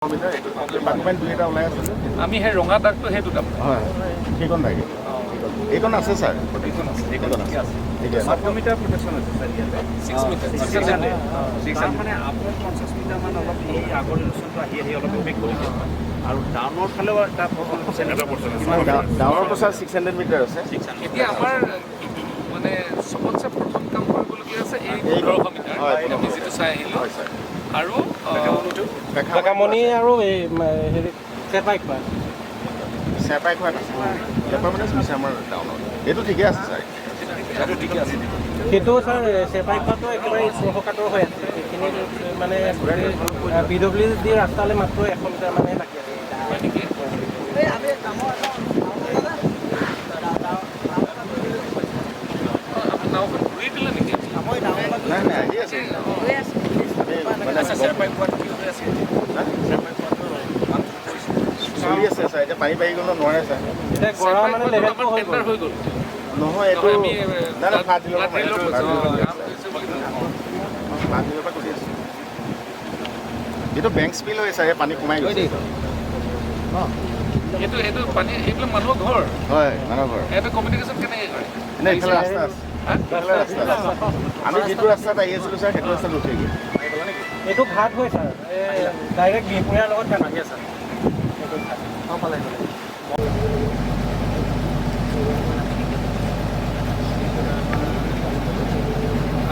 আমি সেই ৰঙা দাগটো সেইটো দাম হয় সেইখন লাগে এইখন আছে ছাৰ মিটাৰ প্ৰটেকশ্যন আছে ছাৰ ইয়াতে মানে আপত 50 মিটাৰমান অলপ এই আগৰ ইলেকশ্যনটো আহি অলপ বেক কৰি দিয়ে আৰু ডাউনৰ ফালেও এটা ডাউনৰ প্ৰচাৰ 600 মিটাৰ আছে এতিয়া আমাৰ মানে চবতছে প্ৰথম কাম কৰিবলগীয়া আছে এই 1500 মিটাৰ আমি যিটো চাই আহিলোঁ আৰু কাকামণি আৰু এই হেৰি চেপাই খোৱা আছে আমাৰ ডাউনত এইটো ঠিকে আছে ছাৰ সেইটো ছাৰ চেপাই খোৱাটো একেবাৰে চৌহকাতৰ হৈ আছে সেইখিনি মানে PWD ৰাস্তালৈ মাত্ৰ 100 মিটাৰ মানে বাকী আছে ঘূৰি দিলে নেকি নাই নাই আহি আছে চলি আছে ছাৰ এতিয়া পানী পাই গ'লে নোৱাৰে ছাৰ এতিয়া গৰা মানে লেভেলটো হৈ গ'ল হৈ গ'ল নহয় এইটো আমি নাই নাই ফাট দিলৰ পৰা কৰি আছোঁ এইটো বেংক স্পিল হৈ ছাৰ পানী সোমাই গৈছে এইটো পানী এইবিলাক মানুহৰ ঘৰ হয় মানুহৰ ঘৰ এটা কমিউনিকেশ্যন কেনেকৈ কৰে নাই এইফালে ৰাস্তা আছে আমি যিটো ৰাস্তাত আহি আছিলোঁ ছাৰ সেইটো ৰাস্তাত উঠি গ'ল এইটো ঘাট হয় ছাৰ ডাইৰেক্ট বিহপুৰীয়াৰ লগত ঘাট আহি আছে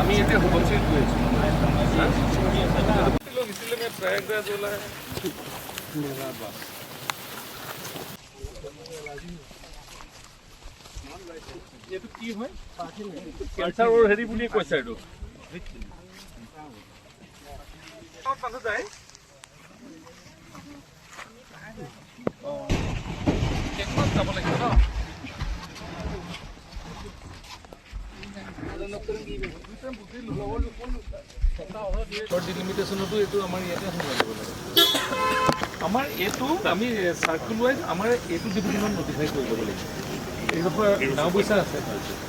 আমি এতিয়া সুবনশীত গৈ আছোঁ প্ৰয়াগৰাজ ওলাই এইটো কি হয় কেঞ্চাৰৰ হেৰি বুলিয়ে কৈছে এইটো যায় যাব লাগিব ন ডিলিমিটেশ্যনতো এইটো আমাৰ ইয়াতে সোমাই দিব লাগে আমাৰ এইটো আমি চাৰ্কুল ৱাইজ আমাৰ এইটো ডিভিজনত নটিফাই কৰি ল'ব লাগিব এইডোখৰ নাওবৈচা আছে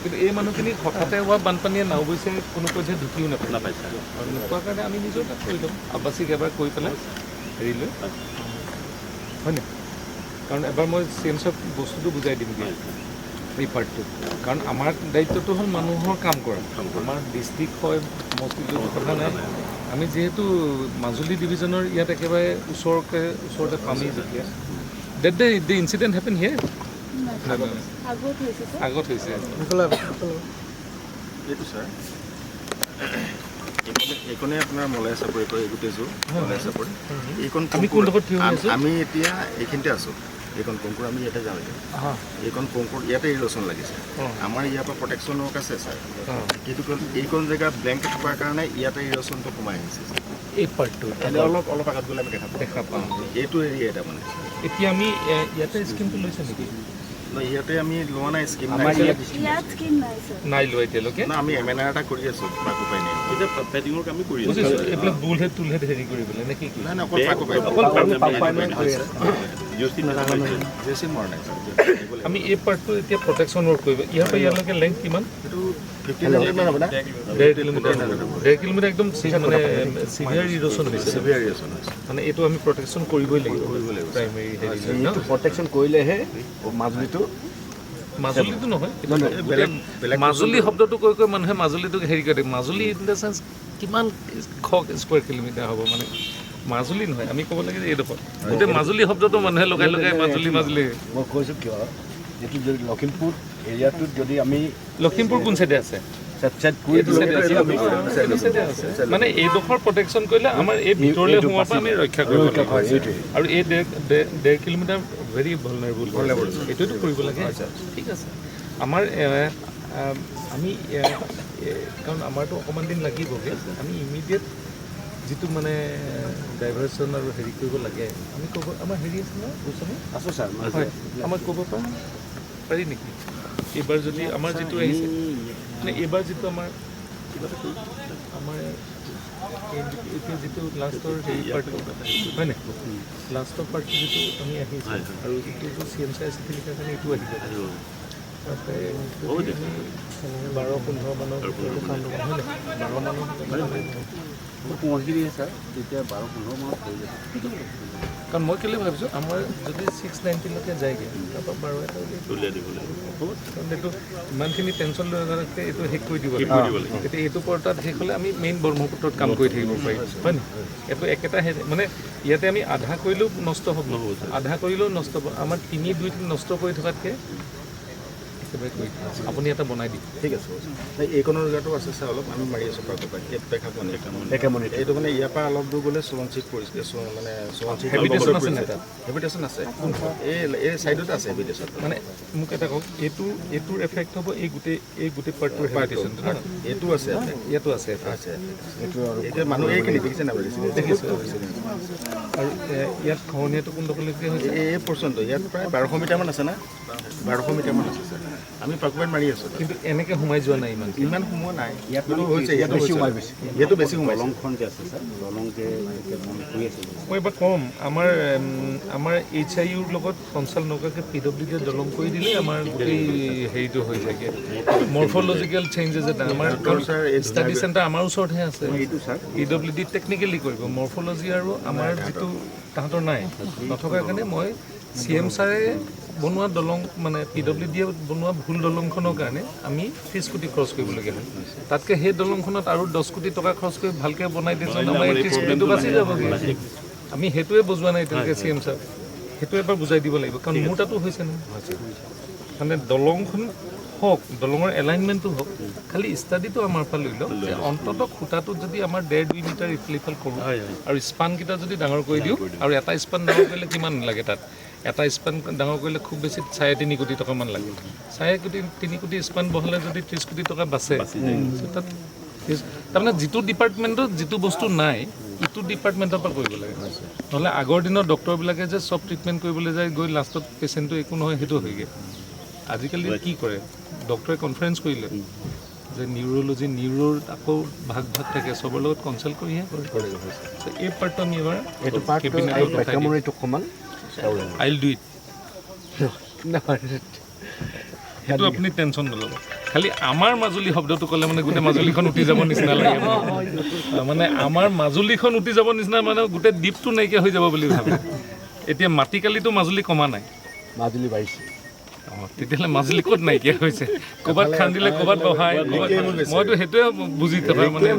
কিন্তু এই মানুহখিনি হঠাতে হোৱা বানপানীয়ে নাওবৈচাই কোনো পৰ্যায়ে ঢুকিও নাপাইছে আৰু নোপোৱাৰ কাৰণে আমি নিজৰ তাত কৰি ল'ম আৱাসিক এবাৰ কৰি পেলাই হেৰি লৈ হয়নে কাৰণ এবাৰ মই চেঞ্চক বস্তুটো বুজাই দিমগৈ এই পাৰ্টটো কাৰণ আমাৰ দায়িত্বটো হ'ল মানুহৰ কাম কৰা আমাৰ ডিষ্ট্ৰিক্ট হয় সমষ্টিটো কথা নাই আমি যিহেতু মাজুলী ডিভিজনৰ ইয়াত একেবাৰে ওচৰতে পামি যেতিয়া ডেট দ্য ইনচিডেণ্ট হেপেন হিয়াৰ আগত হৈছে এইটো ছাৰ এইখনে আপোনাৰ মলয়া চাপৰি কৰে গোটেইযোৰ মলয়া চাপৰি এইখন আমি কোনডোখৰত থিয় হৈ আছোঁ আমি এতিয়া এইখিনিতে আছোঁ এইখন কংকুৰ আমি ইয়াতে যাওঁ এতিয়া এইখন কংকুৰ ইয়াতে ইৰ'চন লাগিছে আমাৰ ইয়াৰ পৰা প্ৰটেকশ্যন ৱৰ্ক আছে ছাৰ কিন্তু এইখন জেগা ব্লেংক থকাৰ কাৰণে ইয়াতে ইৰ'চনটো সোমাই আহিছে এই পাৰ্টটো এনে অলপ আগত গ'লে আমি দেখা পাওঁ এইটো এৰিয়া এটা মানে এতিয়া আমি ইয়াতে স্কিমটো লৈছে নেকি ইয়াতে আমি লোৱা নাই স্কিম নাই লোৱা এতিয়ালৈকে আমি MNR এটা কৰি আছোঁ পাকো পাই নাই এতিয়া পেডিঙৰ কাম কৰি আছোঁ এইবিলাক বুলহেড টুলহেড হেৰি কৰি পেলাই নে কি নাই নাই অকল পাকো পাই আমি এই পাৰ্টটো এতিয়া প্ৰটেকশ্যন ৱৰ্ক কৰিব ইয়াৰ পৰা ইয়ালৈকে লেংথ কিমান এইটো 15 কিলোমিটাৰ হ'ব না 1.5 কিলোমিটাৰ 1.5 কিলোমিটাৰ একদম মানে চিভিয়াৰ ইৰ'চন হৈছে চিভিয়াৰ ইৰ'চন মানে এইটো আমি প্ৰটেকশ্যন কৰিবই লাগিব প্ৰাইমেৰী হেৰি প্ৰটেকশ্যন কৰিলেহে মাজুলীটো মাজুলীটো নহয় মাজুলী শব্দটো কৈ মানুহে মাজুলীটোক হেৰি কৰে মাজুলী ইন দ্য চেন্স কিমান স্কুৱেৰ কিলোমিটাৰ হ'ব মানে মাজুলী নহয় আমি ক'ব লাগে যে এইডোখৰ গোটেই মাজুলী শব্দটো মানুহে লগাই মাজুলী মই কৈছোঁ কিয় এইটো যদি লখিমপুৰ এৰিয়াটোত যদি আমি লখিমপুৰ কোন চাইডে আছে মানে এইডোখৰ প্ৰটেকশ্যন কৰিলে আমাৰ এই ভিতৰলৈ সোমোৱাৰ পৰা আমি ৰক্ষা কৰিব লাগিব আৰু এই 1.5 কিলোমিটাৰ ভেৰি ভলনেবল এইটোতো কৰিব লাগে ঠিক আছে আমাৰ আমি কাৰণ আমাৰতো অকণমান দিন লাগিবগৈ আমি ইমিডিয়েট যিটো মানে ডাইভাৰ্চন আৰু হেৰি কৰিব লাগে আমি ক'ব আমাৰ হেৰি আছে ন গোস্বামী আছোঁ ছাৰ হয় আমাক ক'ব পাৰি নেকি এইবাৰ যদি আমাৰ যিটো আহিছে মানে এইবাৰ যিটো আমাৰ এতিয়া যিটো লাষ্টৰ হেৰি পাৰ্টটো হয় নাই লাষ্টৰ পাৰ্টটো যিটো আমি আহিছোঁ আৰু যিটো CM চাই চিঠি লিখাৰ কাৰণে এইটো আহিব তাতে বহুত 12-15 মানৰ ভিতৰতে কাম হ'ব, হয় নাই? 12 মানৰ পहुঁচি ছাৰ তেতিয়া 12-15 মানত হৈ যাব। কাৰণ মই কেলৈ ভাবিছোঁ আমাৰ যদি 690লৈকে যায়গৈ তাৰপৰা 12 এটা উলিয়াই দিব লাগিব। কাৰণ এইটো ইমানখিনি টেনশ্যন লৈ অহাতকৈ এইটো শেষ কৰি দিব লাগিব। এতিয়া এইটো পৰ্টাত শেষ হ'লে আমি মেইন ব্ৰহ্মপুত্ৰত কাম কৰি থাকিব পাৰিম, হয় নি? এইটো একেটা মানে ইয়াতে আমি আধা কৰিলেও নষ্ট হ'ব, আধা কৰিলেও নষ্ট হ'ব। আমাৰ 3-2 নষ্ট কৰি থকাতকৈ একেবাৰে কৰি আপুনি এটা বনাই দিম। ঠিক আছে এইকণৰ জেগাটো আছে ছাৰ অলপ আমি মাৰি আছোঁ পাৰ্কৰ পৰা একেমনি এইটো মানে ইয়াৰ পৰা অলপ দূৰ গ'লে সোৱণশিত পৰিছে মানে সোৱণশিত হেবিটেশ্যন আছে এই ছাইডতে আছে হেবিটেশ্যন। মানে মোক এটা কওক এইটোৰ এফেক্ট হ'ব এই গোটেই পাৰ্টটোৰ হেবিটেশ্যন এইটো আছে ইয়াতো আছে এতিয়া মানুহ এইখিনি দেখিছে নাই দেখিছোঁ। আৰু ইয়াত খহনীয়াটো কোনডোখৰলৈকে হৈছে? এই পৰ্চনটো ইয়াত প্ৰায় 1200 মিটাৰমান আছে না, 1200 মিটাৰমান আছে ছাৰ। আমি পাৰ্কমেণ্ট মাৰি আছোঁ কিন্তু এনেকৈ সোমাই যোৱা নাই ইমান সোমোৱা নাই। ইয়াতো হৈছে ইয়াতো বেছি সোমাই দলংখন যে আছে ছাৰ দলং যে কৰি আছে মই এবাৰ ক'ম আমাৰ HIUৰ লগত কনচাল্ট নকৰাকৈ PWD দলং কৰি দিলে আমাৰ গোটেই হেৰিটো হৈ থাকে। মৰ্ফলজিকেল চেঞ্জেছ এটা আমাৰ ষ্টাডি চেণ্টাৰ আমাৰ ওচৰতহে আছে। PWD টেকনিকেলি কৰিব, মৰ্ফলজি আৰু আমাৰ যিটো তাহাঁতৰ নাই নথকাৰ কাৰণে মই CM ছাৰে বনোৱা দলং মানে PWDয়ে বনোৱা ভুল দলংখনৰ কাৰণে আমি 30 কোটি খৰচ কৰিবলগীয়া হয়। তাতকৈ সেই দলংখনত আৰু 10 কোটি টকা খৰচ কৰি ভালকৈ বনাই দিছোঁ আমাৰ 30 কোটিটো বাচি যাবগৈ। আমি সেইটোৱে বুজোৱা নাই এতিয়ালৈকে CM ছাৰ, সেইটো এবাৰ বুজাই দিব লাগিব। কাৰণ মোৰ তাতো হৈছে নহয়, মানে দলংখন হওক, দলঙৰ এলাইনমেণ্টটো হওক, খালি ষ্টাডিটো আমাৰ পৰা লৈ লওক যে অন্ততঃ খুঁটাটোত যদি আমাৰ 1.5-2 মিটাৰ ইফাল কৰোঁ আৰু স্পানকেইটা যদি ডাঙৰ কৰি দিওঁ, আৰু এটা স্পান ডাঙৰ কৰিলে কিমান লাগে তাত? এটা স্পান ডাঙৰ কৰিলে খুব বেছি 3.5 কোটি টকামান লাগে। 3.5 কোটি স্পান বহালে যদি 30 কোটি টকা বাচে, তাত তাৰমানে যিটো ডিপাৰ্টমেণ্টত যিটো বস্তু নাই ইটো ডিপাৰ্টমেণ্টৰ পৰা কৰিব লাগে। নহ'লে আগৰ দিনৰ ডক্টৰবিলাকে যে চব ট্ৰিটমেণ্ট কৰিবলৈ যায়, গৈ লাষ্টত পেচেণ্টটো একো নহয় সেইটো হয়গৈ। আজিকালি কি কৰে, ডক্টৰে কনফাৰেঞ্চ কৰিলে যে নিউৰোৰ আকৌ ভাগ থাকে, চবৰ লগত কনচাল্ট কৰিহে কৰে। এই পাৰ্টটো আমি এবাৰ I'll do it. সেইটো আপুনি টেনশ্যন নল'ব। খালি আমাৰ মাজুলী শব্দটো ক'লে মানে গোটেই মাজুলীখন উঠি যাব নিচিনা লাগে, মানে আমাৰ মাজুলীখন উঠি যাব নিচিনা মানে গোটেই দ্বীপটো নাইকিয়া হৈ যাব বুলি ভাবে। এতিয়া মাটিকালিতো মাজুলী কমা নাই, মাজুলী বাঢ়িছে। তেতিয়াহ'লে মাজুলী ক'ত নাইকিয়া হৈছে? ক'ৰবাত খান্দিলে ক'ৰবাত বহাই, মইতো সেইটোৱে বুজি থকা মানে।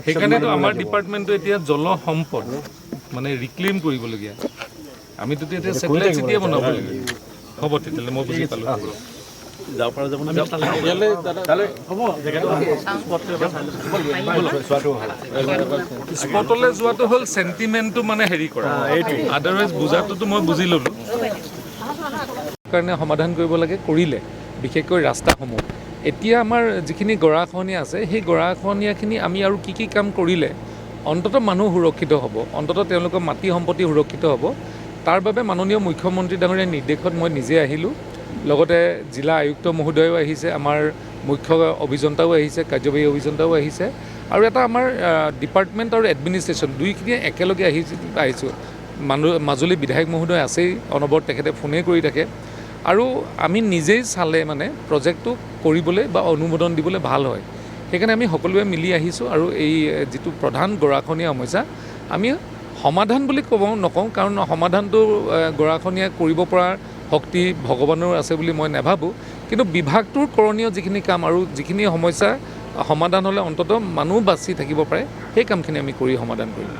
সেইকাৰণেতো আমাৰ ডিপাৰ্টমেণ্টটো এতিয়া জল সম্পদ মানে ৰিক্লেইম কৰিবলগীয়া। আমিতো এতিয়া ছেটেলাইট চিটিয়ে বনাব লাগিব। হ'ব তেতিয়াহ'লে মই বুজি পালোঁ। যাব পৰা যাব স্পটলৈ যোৱাটো হ'ল চেণ্টিমেণ্টটো মানে হেৰি কৰা, আদাৰৱাইজ বুজাটোতো মই বুজি ল'লোঁ। কাৰণে সমাধান কৰিব লাগে কৰিলে, বিশেষকৈ ৰাস্তাসমূহ। এতিয়া আমাৰ যিখিনি গৰাখহনীয়া আছে সেই গৰাখহনীয়াখিনি আমি আৰু কি কাম কৰিলে অন্ততঃ মানুহ সুৰক্ষিত হ'ব, অন্ততঃ তেওঁলোকৰ মাটি সম্পত্তি সুৰক্ষিত হ'ব, তাৰ বাবে মাননীয় মুখ্যমন্ত্ৰী ডাঙৰীয়াৰ নিৰ্দেশত মই নিজে আহিলোঁ। লগতে জিলা আয়ুক্ত মহোদয়ো আহিছে, আমাৰ মুখ্য অভিযন্তাও আহিছে, কাৰ্যবাহী অভিযন্তাও আহিছে, আৰু এটা আমাৰ ডিপাৰ্টমেণ্ট আৰু এডমিনিষ্ট্ৰেশ্যন দুইখিনিয়ে একেলগে আহিছোঁ। মাজুলী বিধায়ক মহোদয় আছেই, অনবৰত তেখেতে ফোনেই কৰি থাকে, আৰু আমি নিজেই চালে মানে প্ৰজেক্টটো কৰিবলৈ বা অনুমোদন দিবলৈ ভাল হয়। সেইকাৰণে আমি সকলোৱে মিলি আহিছোঁ, আৰু এই যিটো প্ৰধান গৰাখহনীয়া সমস্যা আমি সমাধান বুলি নকওঁ, কাৰণ সমাধানটো গৰাখহনীয়া কৰিব পৰা শক্তি ভগৱানৰ আছে বুলি মই নাভাবোঁ, কিন্তু বিভাগটোৰ কৰণীয় যিখিনি কাম আৰু যিখিনি সমস্যা সমাধান হ'লে অন্ততঃ মানুহ বাচি থাকিব পাৰে, সেই কামখিনি আমি কৰি সমাধান কৰিম।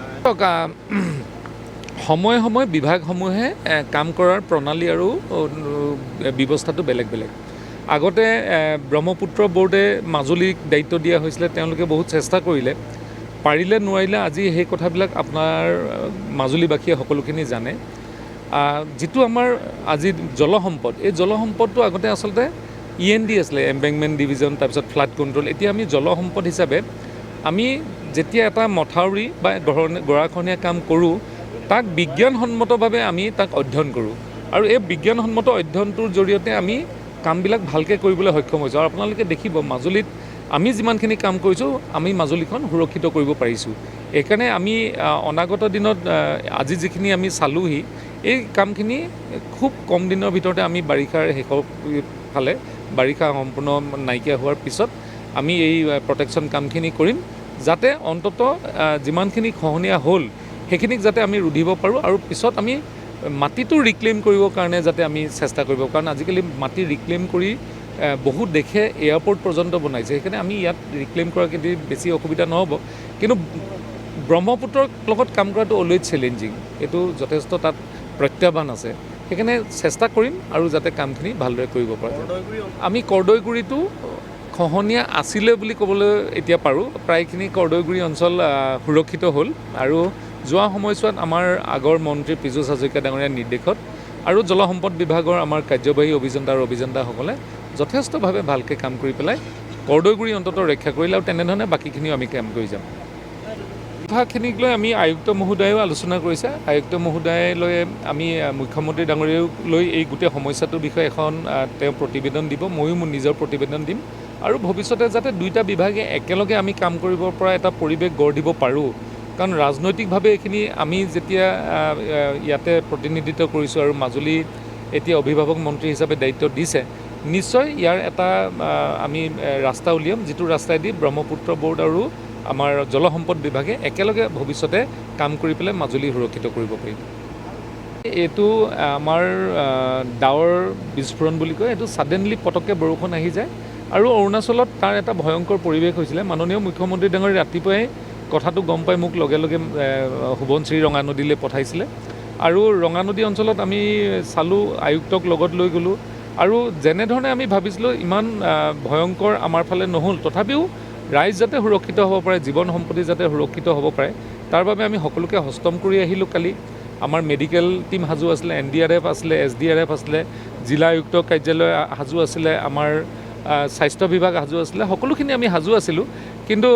সময়ে সময়ে বিভাগসমূহে কাম কৰাৰ প্ৰণালী আৰু ব্যৱস্থাটো বেলেগ বেলেগ। আগতে ব্ৰহ্মপুত্ৰ বোৰ্ডে মাজুলীক দায়িত্ব দিয়া হৈছিলে, তেওঁলোকে বহুত চেষ্টা কৰিলে, পাৰিলে নোৱাৰিলে আজি সেই কথাবিলাক আপোনাৰ মাজুলীবাসীয়ে সকলোখিনি জানে। যিটো আমাৰ আজি জলসম্পদ, এই জলসম্পদটো আগতে আচলতে END আছিলে, এম্বেংকমেণ্ট ডিভিজন, তাৰপিছত ফ্লাড কণ্ট্ৰল। এতিয়া আমি জলসম্পদ হিচাপে আমি যেতিয়া এটা মথাউৰি বা গৰাখহনীয়া কাম কৰোঁ, তাক বিজ্ঞানসন্মতভাৱে আমি তাক অধ্যয়ন কৰোঁ, আৰু এই বিজ্ঞানসন্মত অধ্যয়নটোৰ জৰিয়তে আমি কামবিলাক ভালকৈ কৰিবলৈ সক্ষম হৈছোঁ। আৰু আপোনালোকে দেখিব মাজুলীত আমি যিমানখিনি কাম কৰিছোঁ, আমি মাজুলীখন সুৰক্ষিত কৰিব পাৰিছোঁ। এইকাৰণে আমি অনাগত দিনত আজি যিখিনি আমি চালোহি এই কামখিনি খুব কম দিনৰ ভিতৰতে আমি বাৰিষাৰ শেষৰ ফালে বাৰিষা সম্পূৰ্ণ নাইকিয়া হোৱাৰ পিছত আমি এই প্ৰটেকশ্যন কামখিনি কৰিম যাতে অন্তত যিমানখিনি খহনীয়া হ'ল সেইখিনিক যাতে আমি ৰুধিব পাৰোঁ আৰু পিছত আমি মাটিটো ৰিক্লেইম কৰিবৰ কাৰণে যাতে আমি চেষ্টা কৰিব কাৰণ আজিকালি মাটি ৰিক্লেইম কৰি বহুত দেশে এয়াৰপৰ্ট পৰ্যন্ত বনাইছে সেইকাৰণে আমি ইয়াত ৰিক্লেইম কৰা কিন্তু বেছি অসুবিধা নহ'ব কিন্তু ব্ৰহ্মপুত্ৰৰ লগত কাম কৰাটো অলৱেজ চেলেঞ্জিং এইটো যথেষ্ট তাত প্ৰত্যাহ্বান আছে সেইকাৰণে চেষ্টা কৰিম আৰু যাতে কামখিনি ভালদৰে কৰিব পৰা যায় আমি কৰ্দৈগুৰিটো খহনীয়া আছিলে বুলি ক'বলৈ এতিয়া পাৰোঁ প্ৰায়খিনি কৰ্দৈগুৰি অঞ্চল সুৰক্ষিত হ'ল আৰু যোৱা সময়ছোৱাত আমাৰ আগৰ মন্ত্ৰী পীযুষ হাজৰিকা ডাঙৰীয়াৰ নিৰ্দেশত আৰু জলসম্পদ বিভাগৰ আমাৰ কাৰ্যবাহী অভিযন্তা আৰু অভিযন্তাসকলে যথেষ্টভাৱে ভালকৈ কাম কৰি পেলাই কৰ্দৈগুৰি অন্তত ৰক্ষা কৰিলে আৰু তেনেধৰণে বাকীখিনিও আমি কাম কৰি যাম কথাখিনিক লৈ আমি আয়ুক্ত মহোদয়েও আলোচনা কৰিছে আয়ুক্ত মহোদয়ে লৈ আমি মুখ্যমন্ত্ৰী ডাঙৰীয়াক লৈ এই গোটেই সমস্যাটোৰ বিষয়ে এখন তেওঁ প্ৰতিবেদন দিব ময়ো মোৰ নিজৰ প্ৰতিবেদন দিম আৰু ভৱিষ্যতে যাতে দুইটা বিভাগে একেলগে আমি কাম কৰিব পৰা এটা পৰিৱেশ গঢ় দিব পাৰোঁ কাৰণ ৰাজনৈতিকভাৱে এইখিনি আমি যেতিয়া ইয়াতে প্ৰতিনিধিত্ব কৰিছোঁ আৰু মাজুলী এতিয়া অভিভাৱক মন্ত্ৰী হিচাপে দায়িত্ব দিছে নিশ্চয় ইয়াৰ এটা আমি ৰাস্তা উলিয়াম যিটো ৰাস্তাইদি ব্ৰহ্মপুত্ৰ বোৰ্ড আৰু আমাৰ জলসম্পদ বিভাগে একেলগে ভৱিষ্যতে কাম কৰি পেলাই মাজুলী সুৰক্ষিত কৰিব পাৰিব এইটো আমাৰ ডাৱৰ বিস্ফোৰণ বুলি কয় এইটো ছাডেনলি পটককৈ বৰষুণ আহি যায় আৰু অৰুণাচলত তাৰ এটা ভয়ংকৰ পৰিৱেশ হৈছিলে মাননীয় মুখ্যমন্ত্ৰী ডাঙৰীয়া ৰাতিপুৱাই কথাটো গম পাই মোক লগে লগে সোৱণশিৰি ৰঙানদীলৈ পঠাইছিলে আৰু ৰঙানদী অঞ্চলত আমি চালোঁ আয়ুক্তক লগত লৈ গ'লোঁ আৰু যেনেধৰণে আমি ভাবিছিলোঁ ইমান ভয়ংকৰ আমাৰ ফালে নহ'ল তথাপিও ৰাইজ যাতে সুৰক্ষিত হ'ব পাৰে জীৱন সম্পত্তি যাতে সুৰক্ষিত হ'ব পাৰে তাৰ বাবে আমি সকলোকে হস্তম কৰি আহিলোঁ কালি আমাৰ মেডিকেল টিম সাজু আছিলে NDRF আছিলে SDRF আছিলে জিলা আয়ুক্ত কাৰ্যালয় সাজু আছিলে আমাৰ স্বাস্থ্য বিভাগ সাজু আছিলে সকলোখিনি আমি সাজু আছিলোঁ কিন্তু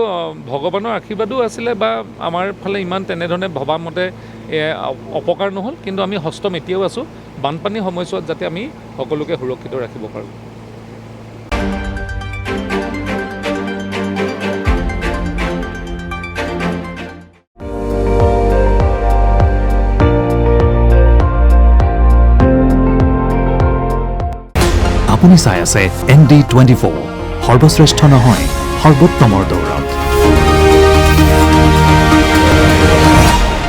ভগৱানৰ আশীৰ্বাদো আছিলে বা আমাৰ ফালে ইমান তেনেধৰণে ভবামতে অপকাৰ নহ'ল কিন্তু আমি হস্তম এতিয়াও আছোঁ বানপানী সময়ছোৱাত যাতে আমি সকলোকে সুৰক্ষিত ৰাখিব পাৰোঁ আপুনি চাই আছে ND24 সৰ্বশ্ৰেষ্ঠ নহয় সৰ্বোত্তমৰ দৌৰ